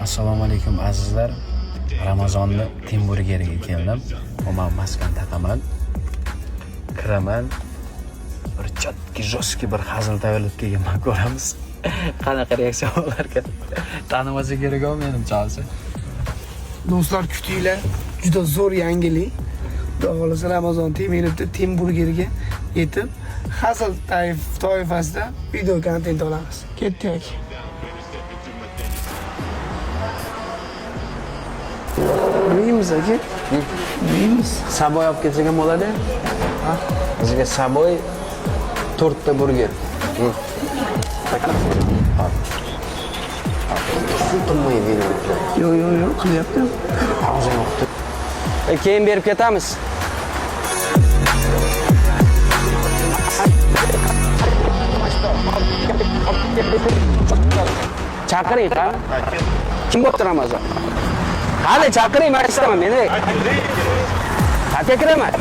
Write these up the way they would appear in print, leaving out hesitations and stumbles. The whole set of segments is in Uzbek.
Assalomu alaykum azizlar. Ramazonni Timburgeriga keldim. Men maskan taqaman. Kiraman. Bir jotki joski bir hazil tavallud kelgan ko'ramiz. Qanaqa reaksiya bo'larkan? Tanimasa kerak menimcha hozir. Do'stlar kutinglar. Juda zo'r yangilik. Xudo xolasa Ramazon Temiribdi Timburgeriga yetib, hazil toifasida video kontent olamiz. Ketdik. Neyimiz aka? Neyimiz? Saboy olib kelsak ham bo'ladi. Ha? Bizga saboy 4 ta burger. Tutilmaydi. Yo'q, qilyapti. Hozir yo'qdi. Keyin berib ketamiz. Chaqiring qani? Kim bo'pti Ramazon? Hali chaqiring, men istaman, meni. Qayerga kiraman?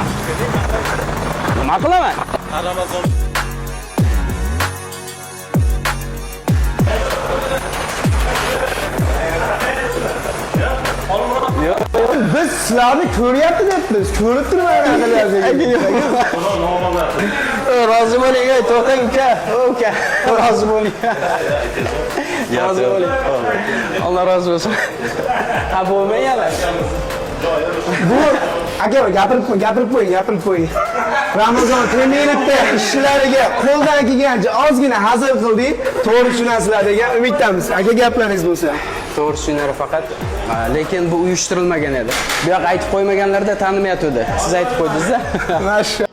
Nima qilaman? Ramazon. Biz sizlarni ko'ryapti debmiz. Ko'rib turmayman Rozi bo'ling, to'xtang uka. Uka, rozi bo'ling. Rozi bo'ling. Alloh rozi bo'lsin. Ha bo'lmayapti. Bu aka gapirib qo'ying. Ramazon Temiribdi ishlariga qo'ldan kelgancha ozgina hazil qildik. To'g'ri tushunasizlar degan umiddamiz. Aka gaplaringiz bo'lsa. To'g'ri tushunari faqat, lekin bu uyushtirilmagan edi. Bu yoq aytib qo'ymaganlarda tanimayotdi. Siz aytib qo'ydingiz-da. Masha